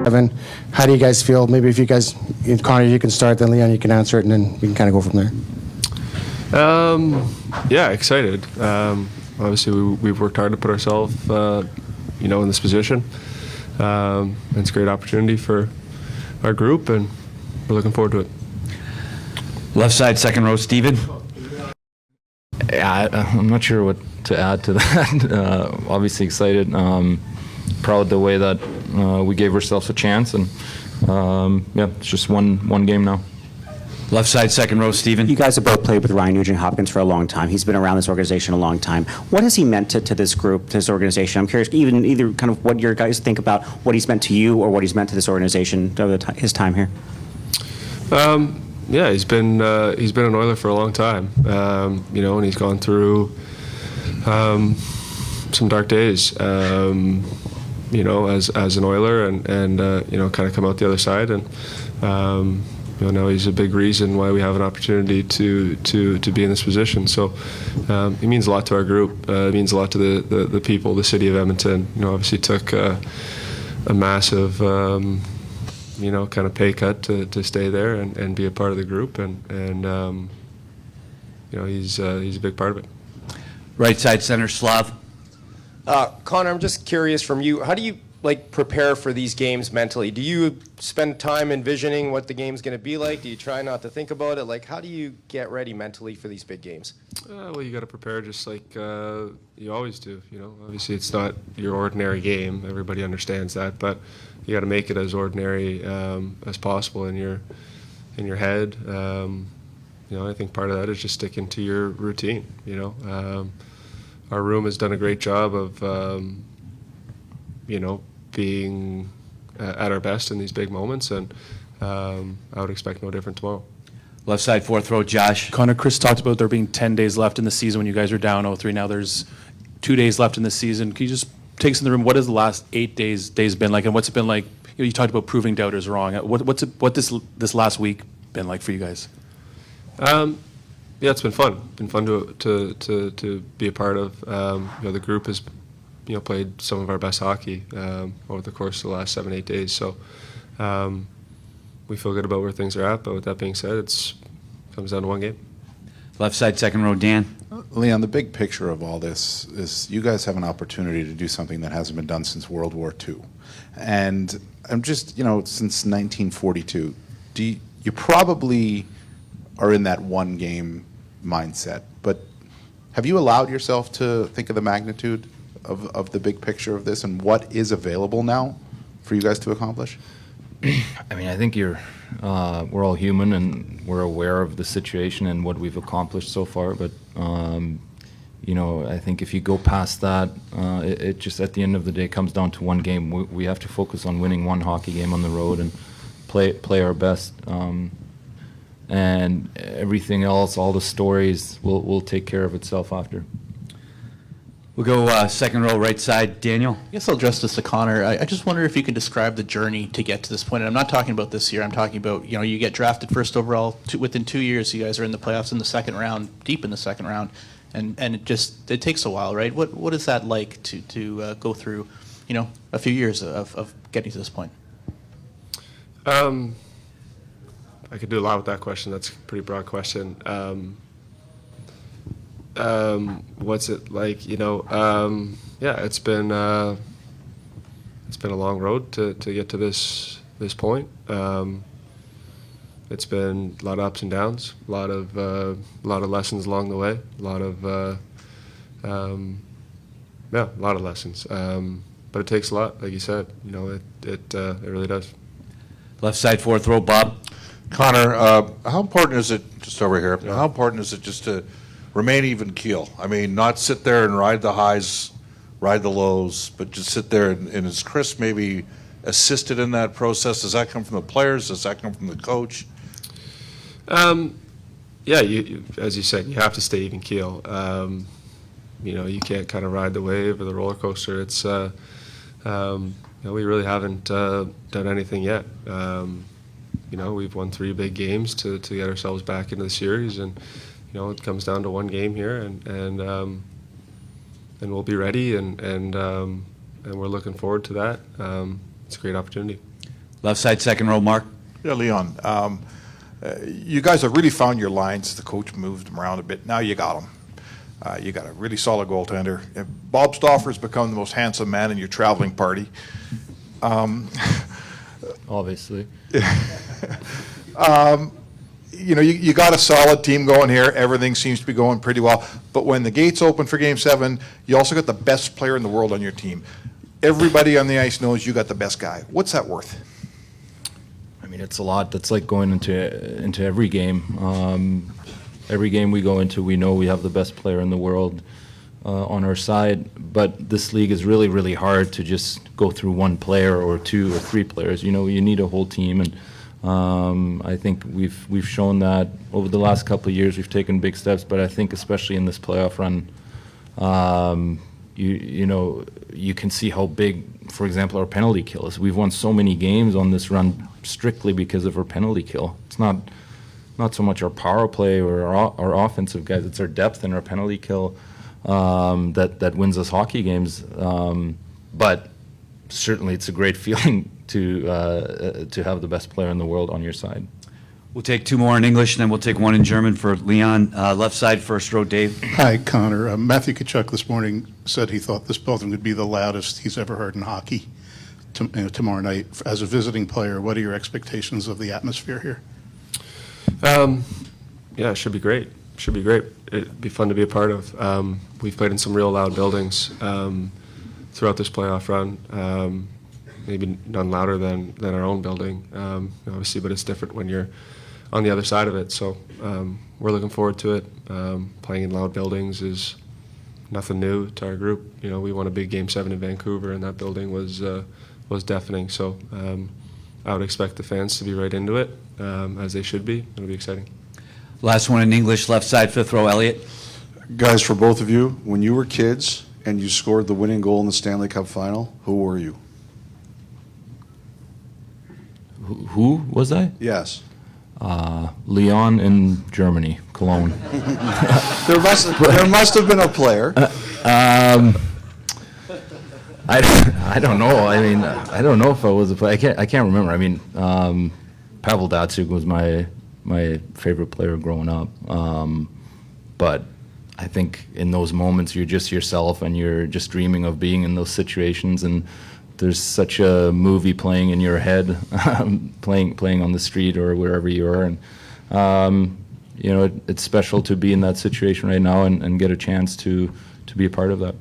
Evan, how do you guys feel? Maybe if you guys, Connor, you can start, then Leon, you can answer it, and then we can kind of go from there. Yeah, excited. Obviously, we've worked hard to put ourselves, in this position. It's a great opportunity for our group, and we're looking forward to it. Left side, second row, Steven. Yeah, I'm not sure what to add to that. Obviously excited. Proud the way that we gave ourselves a chance, and it's just one game now. Left side, second row, Steven. You guys have both played with Ryan Nugent-Hopkins for a long time. He's been around this organization a long time. What has he meant to this group, to this organization? I'm curious, either kind of what your guys think about what he's meant to you or what he's meant to this organization over his time here. Yeah, he's been an Oiler for a long time, and he's gone through some dark days, as an Oiler, and kind of come out the other side, and now he's a big reason why we have an opportunity to be in this position. So he means a lot to our group. It means a lot to the people, the city of Edmonton. Obviously took a massive kind of pay cut to stay there and be a part of the group, and he's a big part of it. Right side center, Slav. Connor, I'm just curious from you, how do you prepare for these games mentally? Do you spend time envisioning what the game's going to be like? Do you try not to think about it? How do you get ready mentally for these big games? Well, you got to prepare just like you always do. Obviously it's not your ordinary game. Everybody understands that, but you got to make it as ordinary as possible in your head. I think part of that is just sticking to your routine. Our room has done a great job of being at our best in these big moments, and I would expect no different tomorrow. Left side, fourth row, Josh. Connor, Chris talked about there being 10 days left in the season when you guys are down 0-3. Now there's 2 days left in the season. Can you just take us in the room? What has the last 8 days been like, and what's it been like? You talked about proving doubters wrong. What this last week been like for you guys? Yeah, it's been fun. Been fun to be a part of. The group has played some of our best hockey over the course of the last 7-8 days. So we feel good about where things are at. But with that being said, it comes down to one game. Left side, second row, Dan. Leon, the big picture of all this is you guys have an opportunity to do something that hasn't been done since World War II. And I'm just, since 1942, you probably are in that one game mindset. But have you allowed yourself to think of the magnitude of the big picture of this and what is available now for you guys to accomplish? I mean, I think we're all human and we're aware of the situation and what we've accomplished so far. But I think if you go past that, it just at the end of the day comes down to one game. We have to focus on winning one hockey game on the road and play our best. And everything else, all the stories, will take care of itself after. We'll go second row, right side, Daniel. I guess I'll address this to Connor. I just wonder if you can describe the journey to get to this point. And I'm not talking about this year. I'm talking about, you get drafted first overall. Within 2 years, you guys are in the playoffs in the second round, deep in the second round. And it takes a while, right? What is that like to go through, a few years of getting to this point? I could do a lot with that question. That's a pretty broad question. What's it like? It's been a long road to get to this point. It's been a lot of ups and downs, a lot of lessons along the way, a lot of lessons. But it takes a lot, like you said. It really does. Left side, fourth row, Bob. Connor, how important is it, just over here, how important is it just to remain even keel? I mean, not sit there and ride the highs, ride the lows, but just sit there and is Chris maybe assisted in that process? Does that come from the players? Does that come from the coach? You, as you said, you have to stay even keel. You can't kind of ride the wave or the roller coaster. It's, we really haven't done anything yet. We've won 3 big games to get ourselves back into the series, and it comes down to one game here, and we'll be ready, and we're looking forward to that. It's a great opportunity. Left side, second row, Mark. Yeah, Leon, you guys have really found your lines. The coach moved them around a bit. Now you got them. You got a really solid goaltender. Bob Stauffer's become the most handsome man in your traveling party. Obviously. You know, you got a solid team going here. Everything seems to be going pretty well. But when the gates open for Game 7, you also got the best player in the world on your team. Everybody on the ice knows you got the best guy. What's that worth? I mean, it's a lot. That's like going into every game. Every game we go into, we know we have the best player in the world on our side. But this league is really, really hard to just go through one player or two or three players. You know, you need a whole team, and I think we've shown that over the last couple of years. We've taken big steps, but I think especially in this playoff run, you know, you can see how big, for example, our penalty kill is. We've won so many games on this run strictly because of our penalty kill. It's not so much our power play or our offensive guys. It's our depth and our penalty kill that wins us hockey games. But certainly, it's a great feeling to have the best player in the world on your side. We'll take two more in English, and then we'll take one in German for Leon. Left side, first row, Dave. Hi, Connor. Matthew Tkachuk this morning said he thought this building would be the loudest he's ever heard in hockey tomorrow night. As a visiting player, what are your expectations of the atmosphere here? Yeah, it should be great. Should be great. It'd be fun to be a part of. We've played in some real loud buildings throughout this playoff run. Maybe none louder than our own building, obviously, but it's different when you're on the other side of it. So we're looking forward to it. Playing in loud buildings is nothing new to our group. You know, we won a big Game 7 in Vancouver, and that building was deafening. So I would expect the fans to be right into it, as they should be. It'll be exciting. Last one in English, left side, fifth row, Elliot. Guys, for both of you, when you were kids and you scored the winning goal in the Stanley Cup final, who were you? Who was I? Yes. Leon in Germany, Cologne. There must have been a player. I don't know. I mean, I don't know if I was a player. I can't remember. I mean, Pavel Datsyuk was my favorite player growing up. But I think in those moments you're just yourself and you're just dreaming of being in those situations, and there's such a movie playing in your head, playing on the street or wherever you are, and you know, it's special to be in that situation right now and get a chance to be a part of that.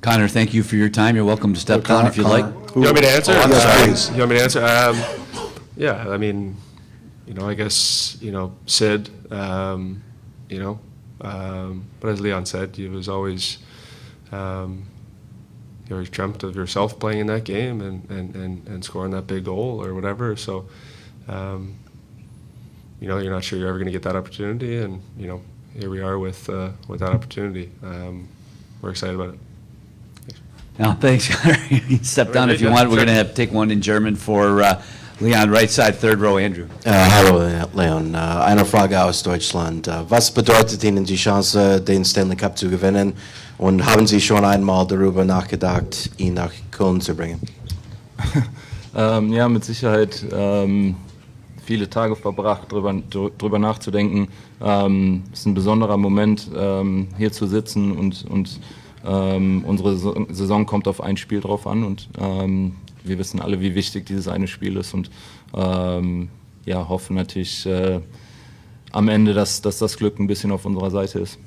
Connor, thank you for your time. You're welcome to step down if you'd like. You want me to answer? Yes, please. You want me to answer? Yeah, I mean, you know, I guess, you know, Sid, you know, but as Leon said, he was always, you always dreamt of yourself playing in that game and scoring that big goal or whatever. So, you know, you're not sure you're ever going to get that opportunity, and you know, here we are with that opportunity. We're excited about it. No, thanks, Connor. You can step down if you want. We're going to take one in German for Leon, right side, third row, Andrew. Hallo Leon, eine Frage aus Deutschland. Was bedeutet Ihnen die Chance, den Stanley Cup zu gewinnen? Und haben Sie schon einmal darüber nachgedacht, ihn nach Köln zu bringen? Ja, mit Sicherheit viele Tage verbracht, drüber nachzudenken. Es ist ein besonderer Moment, hier zu sitzen, und unsere Saison kommt auf ein Spiel drauf an, und wir wissen alle, wie wichtig dieses eine Spiel ist, und ja, hoffen natürlich am Ende, dass das Glück ein bisschen auf unserer Seite ist.